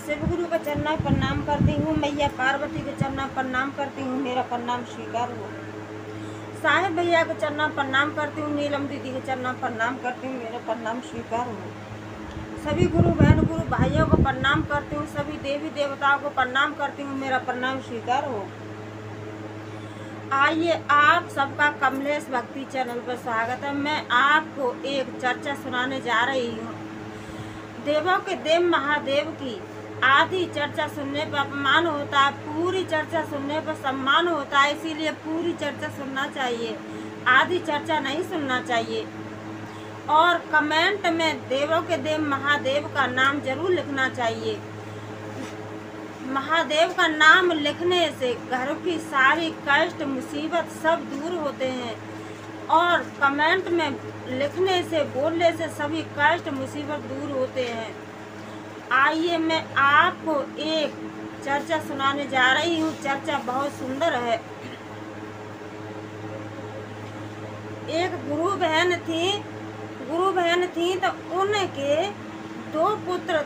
शिव गुरु के चरणों में प्रणाम करती हूँ। मैया पार्वती के चरणों में प्रणाम करती हूँ, मेरा प्रणाम स्वीकार हो। साहेब भैया के चरणों में प्रणाम करती हूँ, नीलम दीदी के चरणों में प्रणाम करती हूँ, मेरा प्रणाम स्वीकार हो। सभी गुरु बहन गुरु भाइयों को प्रणाम करती हूँ, सभी देवी देवताओं को प्रणाम करती हूँ, मेरा प्रणाम स्वीकार हो। आइए आप सबका कमलेश भक्ति चैनल पर स्वागत है। मैं आपको एक चर्चा सुनाने जा रही हूँ। देवों के देव महादेव की आधी चर्चा सुनने पर अपमान होता है, पूरी चर्चा सुनने पर सम्मान होता है। इसीलिए पूरी चर्चा सुनना चाहिए, आधी चर्चा नहीं सुनना चाहिए। और कमेंट में देवों के देव महादेव का नाम जरूर लिखना चाहिए। महादेव का नाम लिखने से घर की सारी कष्ट मुसीबत सब दूर होते हैं, और कमेंट में लिखने से बोलने से सभी कष्ट मुसीबत दूर होते हैं। आइए मैं आपको एक चर्चा सुनाने जा रही हूँ। चर्चा बहुत सुंदर है। एक गुरु बहन थी तो उनके दो पुत्र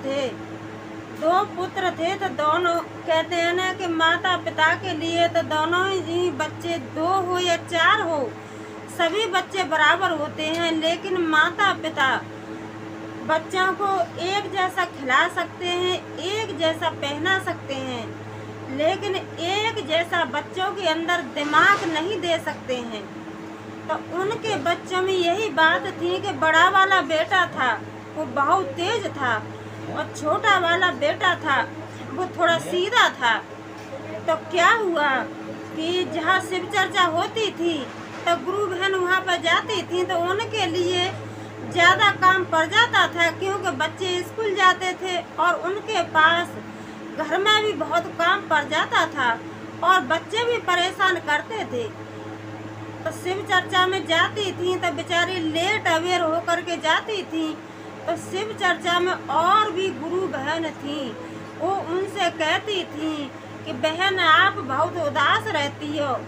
थे तो दोनों कहते हैं ना कि माता पिता के लिए तो दोनों ही बच्चे, दो हो या चार हो, सभी बच्चे बराबर होते हैं। लेकिन माता पिता बच्चों को एक जैसा खिला सकते हैं, एक जैसा पहना सकते हैं, लेकिन एक जैसा बच्चों के अंदर दिमाग नहीं दे सकते हैं। तो उनके बच्चों में यही बात थी कि बड़ा वाला बेटा था वो बहुत तेज था, और छोटा वाला बेटा था वो थोड़ा सीधा था। तो क्या हुआ कि जहाँ शिव चर्चा होती थी तो गुरु बहन वहाँ पर जाती थी, तो उनके लिए ज़्यादा काम पड़ जाता था, क्योंकि बच्चे स्कूल जाते थे और उनके पास घर में भी बहुत काम पड़ जाता था, और बच्चे भी परेशान करते थे। तो शिव चर्चा में जाती थी तो बेचारी लेट अवेयर होकर के जाती थी। तो शिव चर्चा में और भी गुरु बहन थी, वो उनसे कहती थी कि बहन आप बहुत उदास रहती हो,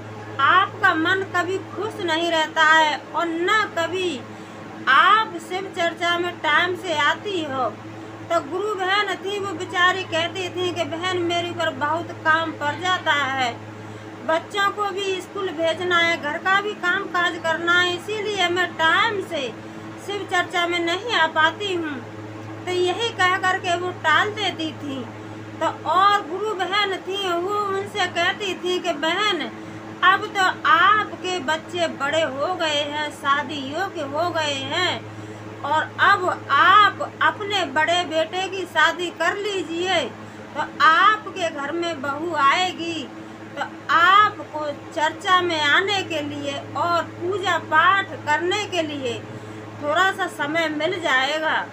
आपका मन कभी खुश नहीं रहता है, और न कभी आप शिव चर्चा में टाइम से आती हो। तो गुरु बहन थी वो बेचारी कहती थी कि बहन मेरे ऊपर बहुत काम पड़ जाता है, बच्चों को भी स्कूल भेजना है, घर का भी काम काज करना है, इसीलिए मैं टाइम से शिव चर्चा में नहीं आ पाती हूँ। तो यही कह करके वो टाल देती थी। तो और गुरु बहन थी वो उनसे कहती थी कि बहन अब तो आपके बच्चे बड़े हो गए हैं, शादी योग्य हो गए हैं, और अब आप अपने बड़े बेटे की शादी कर लीजिए, तो आपके घर में बहू आएगी, तो आपको चर्चा में आने के लिए और पूजा पाठ करने के लिए थोड़ा सा समय मिल जाएगा।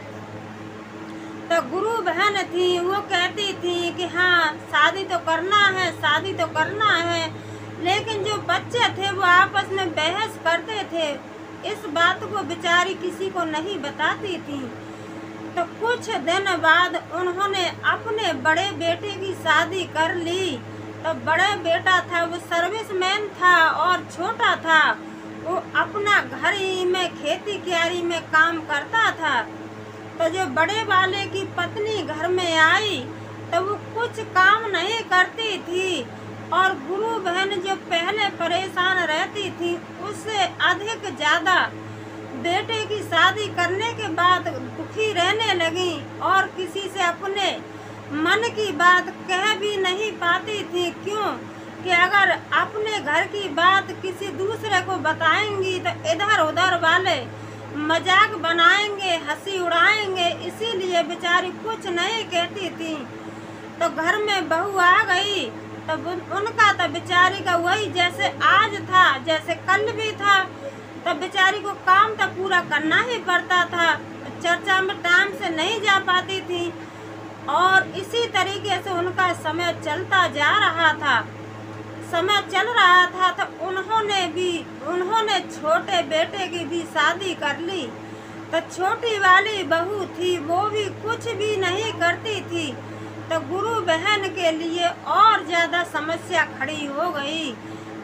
तो गुरु बहन थी वो कहती थी कि हाँ शादी तो करना है, शादी तो करना है, लेकिन जो बच्चे थे वो आपस में बहस करते थे, इस बात को बेचारी किसी को नहीं बताती थी। तो कुछ दिन बाद उन्होंने अपने बड़े बेटे की शादी कर ली। तो बड़े बेटा था वो सर्विसमैन था, और छोटा था वो अपना घर ही में खेती क्यारी में काम करता था। तो जो बड़े वाले की पत्नी घर में आई तो वो कुछ काम नहीं करती थी, और गुरु बहन जो पहले परेशान रहती थी उससे अधिक ज़्यादा बेटे की शादी करने के बाद दुखी रहने लगी, और किसी से अपने मन की बात कह भी नहीं पाती थी। क्यों कि अगर अपने घर की बात किसी दूसरे को बताएंगी तो इधर उधर वाले मजाक बनाएंगे, हंसी उड़ाएंगे, इसीलिए बेचारी कुछ नहीं कहती थी। तो घर में बहू आ गई तो उनका तो बेचारी का वही जैसे आज था जैसे कल भी था, तो बेचारी को काम तो पूरा करना ही पड़ता था। चर्चा में टाइम से नहीं जा पाती थी, और इसी तरीके से उनका समय चलता जा रहा था। समय चल रहा था तो उन्होंने छोटे बेटे की भी शादी कर ली। तो छोटी वाली बहू थी वो भी कुछ भी नहीं करती थी। तो गुरु बहन के लिए और ज़्यादा समस्या खड़ी हो गई,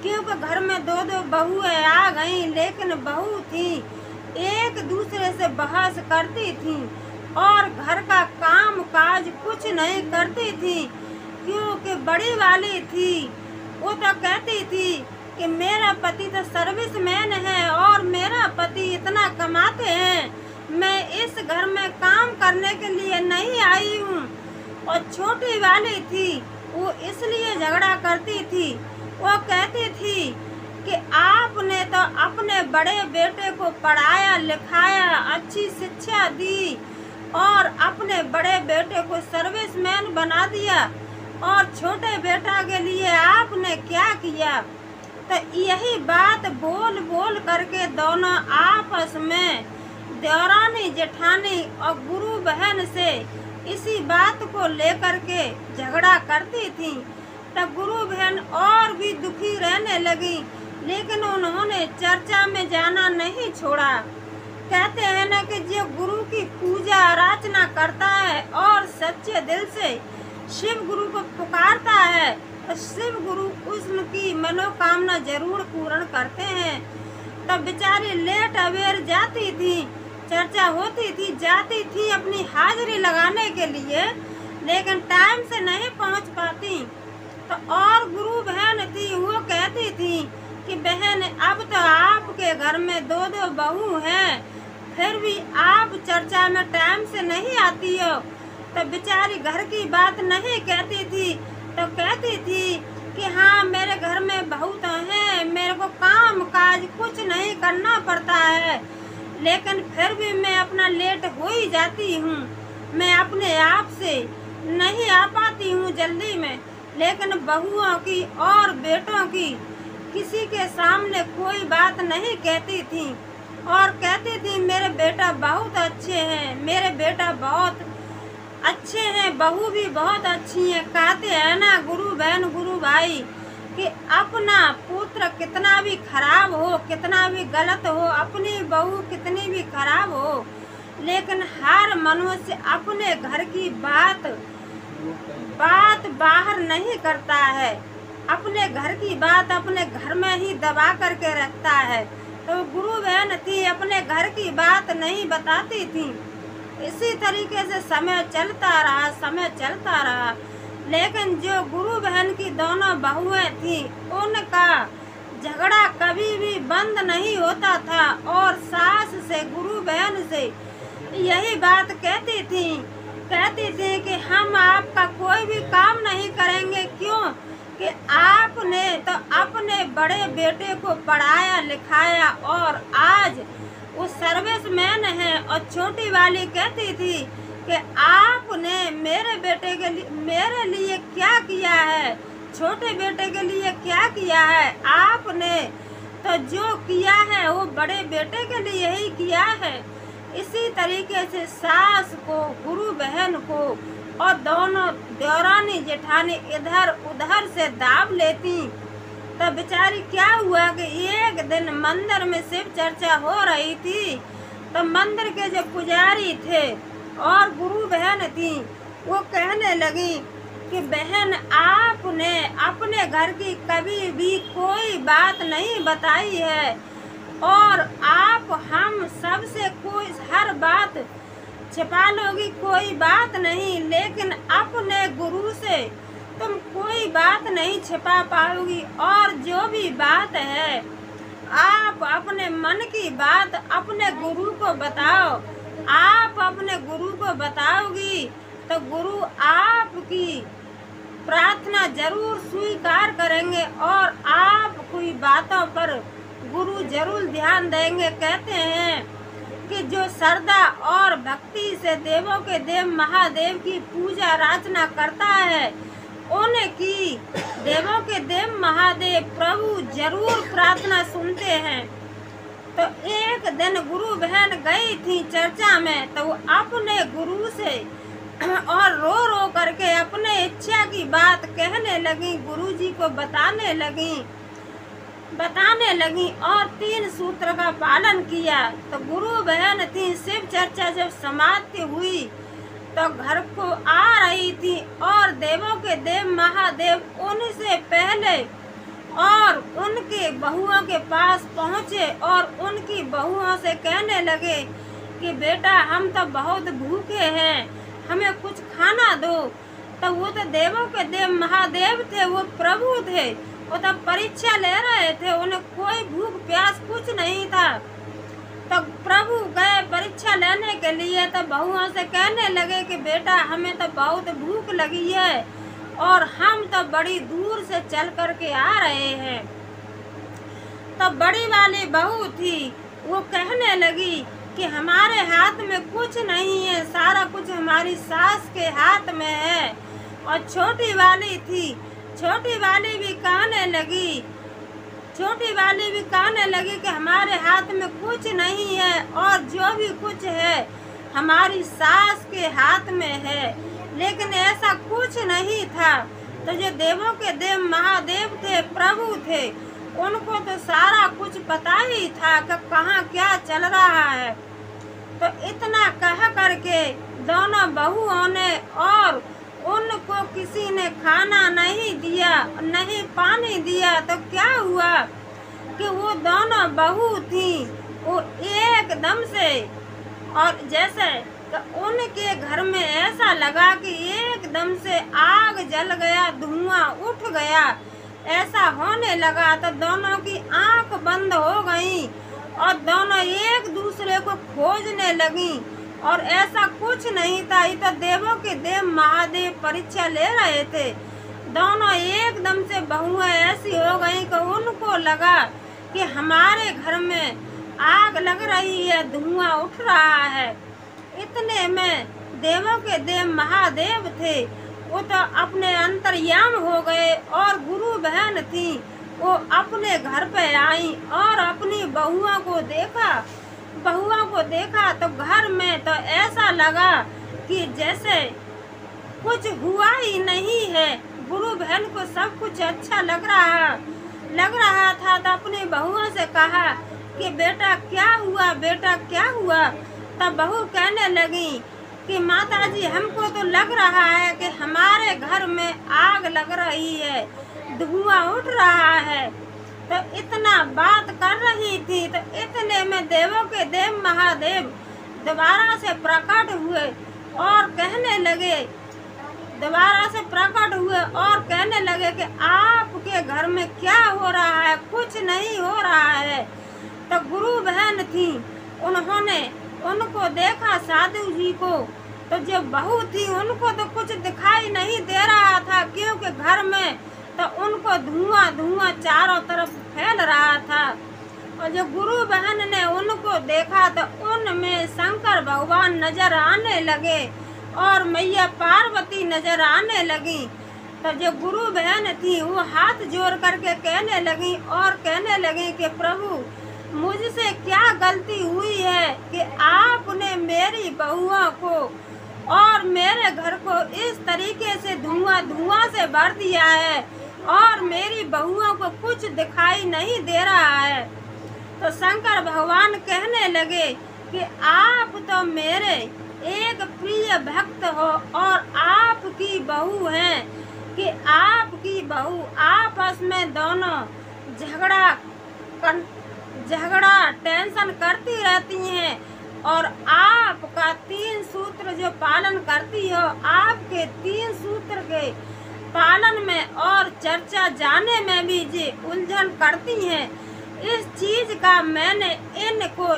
क्योंकि घर में दो दो बहुएं आ गईं, लेकिन बहू थी एक दूसरे से बहस करती थी, और घर का काम काज कुछ कुछ नहीं करती थी, क्योंकि बड़ी वाली थी वो तो कहती थी कि मेरा पति तो सर्विसमैन है और मेरा पति इतना कमाते हैं, मैं इस घर में काम करने के लिए नहीं आई हूँ। और छोटी वाली थी वो इसलिए झगड़ा करती थी, वो कहती थी कि आपने तो अपने बड़े बेटे को पढ़ाया लिखाया, अच्छी शिक्षा दी और अपने बड़े बेटे को सर्विसमैन बना दिया, और छोटे बेटा के लिए आपने क्या किया। तो यही बात बोल बोल करके दोनों आपस में देवरानी जेठानी और गुरु बहन से इसी बात को लेकर के झगड़ा करती थी। तो गुरु बहन और भी दुखी रहने लगी, लेकिन उन्होंने चर्चा में जाना नहीं छोड़ा। कहते हैं ना कि जो गुरु की पूजा अर्चना करता है और सच्चे दिल से शिव गुरु को पुकारता है तो शिव गुरु उसकी मनोकामना जरूर पूर्ण करते हैं। तब बेचारी लेट अवेयर जाती थी, चर्चा होती थी, जाती थी अपनी हाजिरी लगाने के लिए, लेकिन टाइम से नहीं पहुंच पाती। तो और गुरु बहन थी वो कहती थी कि बहन अब तो आपके घर में 2-2 बहू हैं, फिर भी आप चर्चा में टाइम से नहीं आती हो। तो बेचारी घर की बात नहीं कहती थी, तो कहती थी कि हाँ मेरे घर में बहू तो हैं, मेरे को काम काज कुछ नहीं करना पड़ता है, लेकिन फिर भी मैं अपना लेट हो ही जाती हूँ, मैं अपने आप से नहीं आ पाती हूँ जल्दी में। लेकिन बहुओं की और बेटों की किसी के सामने कोई बात नहीं कहती थी, और कहती थी मेरे बेटा बहुत अच्छे हैं, मेरे बेटा बहुत अच्छे हैं, बहू भी बहुत अच्छी हैं। कहते हैं ना गुरु बहन गुरु भाई कि अपना पुत्र कितना भी खराब हो, कितना भी गलत हो, अपनी बहू कितनी भी खराब हो, लेकिन हर मनुष्य अपने घर की बात बाहर नहीं करता है, अपने घर की बात अपने घर में ही दबा करके रखता है। तो गुरु बहन थी अपने घर की बात नहीं बताती थी। इसी तरीके से समय चलता रहा, लेकिन जो गुरु बहन की दोनों बहुएं थी उनका झगड़ा कभी भी बंद नहीं होता था, और सास से गुरु बहन से यही बात कहती थी कि हम आपका कोई भी काम नहीं करेंगे, क्यों कि आपने तो अपने बड़े बेटे को पढ़ाया लिखाया और आज वो सर्विसमैन है। और छोटी वाली कहती थी कि आपने मेरे बेटे के लिए मेरे लिए क्या किया है, छोटे बेटे के लिए क्या किया है, आपने तो जो किया है वो बड़े बेटे के लिए ही किया है। इसी तरीके से सास को गुरु बहन को और दोनों देवरानी जेठानी इधर उधर से दाब लेती। तब बेचारी क्या हुआ कि एक दिन मंदिर में शिव चर्चा हो रही थी, तो मंदिर के जो पुजारी थे और गुरु बहन थी वो कहने लगी कि बहन आपने अपने घर की कभी भी कोई बात नहीं बताई है, और आप हम सब से कोई हर बात छिपा लोगी, कोई बात नहीं, लेकिन अपने गुरु से तुम कोई बात नहीं छिपा पाओगी। और जो भी बात है आप अपने मन की बात अपने गुरु को बताओ, आप अपने गुरु को बताओगी तो गुरु आपकी प्रार्थना जरूर स्वीकार करेंगे और आप कोई बातों पर गुरु जरूर ध्यान देंगे। कहते हैं कि जो श्रद्धा और भक्ति से देवों के देव महादेव की पूजा अर्चना करता है उनकी देवों के देव महादेव प्रभु जरूर प्रार्थना सुनते हैं। तो एक दिन गुरु बहन गई थी चर्चा में, तो वो अपने गुरु से और रो रो करके अपने इच्छा की बात कहने लगी, गुरुजी को बताने लगी और 3 सूत्र का पालन किया। तो गुरु बहन थी शिव चर्चा जब समाप्ति हुई तो घर को आ रही थी और देवों के देव महादेव उनसे पहले और उनके बहुओं के पास पहुँचे और उनकी बहुओं से कहने लगे कि बेटा हम तो बहुत भूखे हैं, हमें कुछ खाना दो। तो वो तो देवों के देव महादेव थे, वो प्रभु थे, वो तो परीक्षा ले रहे थे, उन्हें कोई भूख प्यास कुछ नहीं था। तो प्रभु गए परीक्षा लेने के लिए, तो बहुओं से कहने लगे कि बेटा हमें तो बहुत भूख लगी है और हम तो बड़ी दूर से चल कर के आ रहे हैं। तो बड़ी वाली बहू थी, वो कहने लगी कि हमारे हाथ में कुछ नहीं है, सारा कुछ हमारी सास के हाथ में है। और छोटी वाली थी, छोटी वाली भी कहने लगी, छोटी वाली भी कहने लगी कि हमारे हाथ में कुछ नहीं है और जो भी कुछ है हमारी सास के हाथ में है। लेकिन ऐसा कुछ नहीं था। तो जो देवों के देव महादेव थे, प्रभु थे, उनको तो सारा कुछ पता ही था कि कहाँ क्या चल रहा है। तो इतना कह करके दोनों बहुओं ने, और उनको किसी ने खाना नहीं दिया, नहीं पानी दिया। तो क्या हुआ कि वो दोनों बहू थी, वो एकदम से, और जैसे उनके घर में ऐसा लगा कि एकदम से आग जल गया, धुआं उठ गया, ऐसा होने लगा। तो दोनों की आंख बंद हो गई और दोनों एक दूसरे को खोजने लगी। और ऐसा कुछ नहीं था, ये तो देवों के देव महादेव परीक्षा ले रहे थे। दोनों एकदम से बहुएं ऐसी हो गई कि उनको लगा कि हमारे घर में आग लग रही है, धुआं उठ रहा है। इतने में देवों के देव महादेव थे, वो तो अपने अंतर्याम हो गए। और गुरु बहन थी, वो अपने घर पे आई और अपनी बहुओं को देखा, बहुओं को देखा तो घर में तो ऐसा लगा कि जैसे कुछ हुआ ही नहीं है। गुरु बहन को सब कुछ अच्छा लग रहा था। तो अपनी बहुओं से कहा कि बेटा क्या हुआ, बेटा क्या हुआ। तब बहू कहने लगी कि माताजी हमको तो लग रहा है कि हमारे घर में आग लग रही है, धुआं उठ रहा है। तो इतना बात कर रही थी, तो इतने में देवों के देव महादेव दोबारा से प्रकट हुए और कहने लगे, दोबारा से प्रकट हुए और कहने लगे कि आपके घर में क्या हो रहा है, कुछ नहीं हो रहा है। तो गुरु बहन थी, उन्होंने उनको देखा साधु जी को। तो जो बहू थी उनको तो कुछ दिखाई नहीं दे रहा था, क्योंकि घर में तो उनको धुआं चारों तरफ फैल रहा था। और जो गुरु बहन ने उनको देखा तो उनमें शंकर भगवान नजर आने लगे और मैया पार्वती नजर आने लगी। तो जो गुरु बहन थी वो हाथ जोड़ करके कहने लगी और कहने लगी कि प्रभु मुझसे क्या गलती हुई है कि आपने मेरी बहुओं को और मेरे घर को इस तरीके से धुआं से भर दिया है और मेरी बहुओं को कुछ दिखाई नहीं दे रहा है। तो शंकर भगवान कहने लगे कि आप तो मेरे एक प्रिय भक्त हो और आपकी बहू हैं, कि आपकी बहू आपस में दोनों झगड़ा टेंशन करती रहती हैं और आपका 3 सूत्र जो पालन करती हो, आपके 3 सूत्र के पालन में और चर्चा जाने में भी जी उलझन करती हैं। इस चीज का मैंने इनको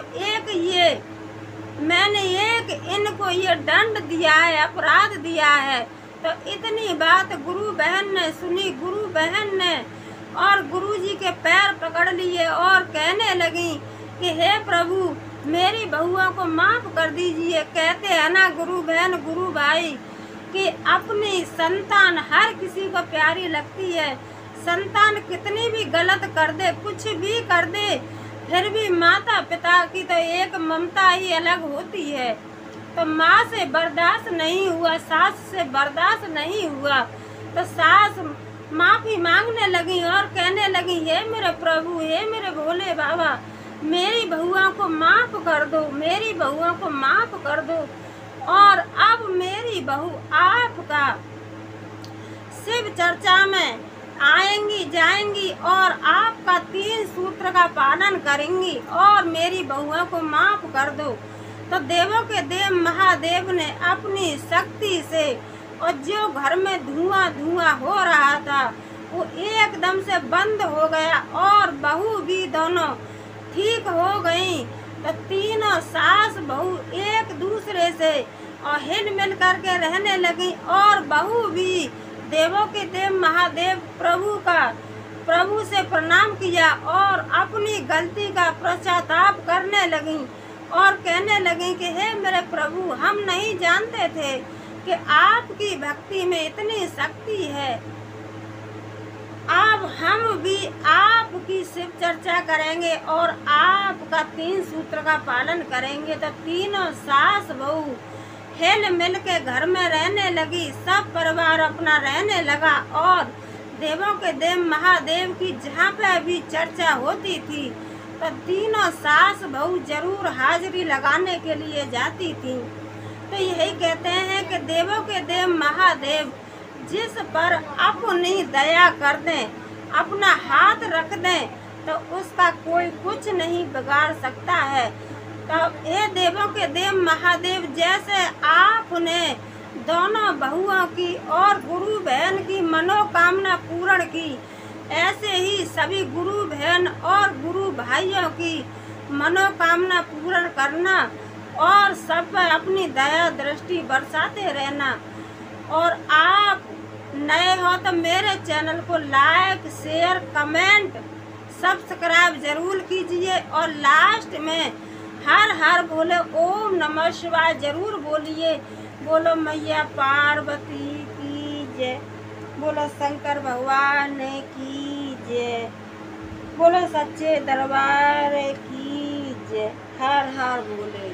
ये दंड दिया है, अपराध दिया है। तो इतनी बात गुरु बहन ने सुनी। गुरु बहन ने और गुरुजी के पैर पकड़ लिए और कहने लगी कि हे प्रभु मेरी बहुओं को माफ कर दीजिए। कहते हैं ना गुरु बहन गुरु भाई कि अपनी संतान हर किसी को प्यारी लगती है। संतान कितनी भी गलत कर दे, कुछ भी कर दे, फिर भी माता पिता की तो एक ममता ही अलग होती है। तो माँ से बर्दाश्त नहीं हुआ, सास से बर्दाश्त नहीं हुआ, तो सास माफ़ी मांगने लगी और कहने लगी हे मेरे प्रभु, हे मेरे भोले बाबा, मेरी बहुओं को माफ़ कर दो, मेरी बहुओं को माफ़ कर दो। और अब मेरी बहू आपका शिव चर्चा में आएंगी जाएंगी और आपका 3 सूत्र का पालन करेंगी और मेरी बहुओं को माफ़ कर दो। तो देवों के देव महादेव ने अपनी शक्ति से, और जो घर में धुआं धुआं हो रहा था वो एकदम से बंद हो गया, और बहू भी दोनों ठीक हो गई। तो तीनों सास बहू एक दूसरे से और हिल मिल करके रहने लगी, और बहू भी देवों के देव महादेव प्रभु से प्रणाम किया और अपनी गलती का पश्चाताप करने लगी, और कहने लगी कि हे मेरे प्रभु, हम नहीं जानते थे कि आपकी भक्ति में इतनी शक्ति है। अब हम भी आपकी शिव चर्चा करेंगे और आपका 3 सूत्र का पालन करेंगे। तो तीनों सास बहू हिल मिल के घर में रहने लगी, सब परिवार अपना रहने लगा, और देवों के देव महादेव की जहाँ पे भी चर्चा होती थी तो तीनों सास बहू जरूर हाजिरी लगाने के लिए जाती थी। तो यही कहते हैं कि देवों के देव महादेव जिस पर अपनी दया कर दें, अपना हाथ रख दें, तो उसका कोई कुछ नहीं बिगाड़ सकता है। तो ये देवों के देव महादेव जैसे आपने दोनों बहुओं की और गुरु बहन की मनोकामना पूर्ण की, ऐसे ही सभी गुरु बहन और गुरु भाइयों की मनोकामना पूर्ण करना और सब पर अपनी दया दृष्टि बरसाते रहना। और आप नए हो तो मेरे चैनल को लाइक शेयर कमेंट सब्सक्राइब जरूर कीजिए, और लास्ट में हर हर बोले ओम नमः शिवाय जरूर बोलिए। बोलो मैया पार्वती की जय, बोलो शंकर भगवान की जय, बोलो सच्चे दरबार की जय, हर हर बोले।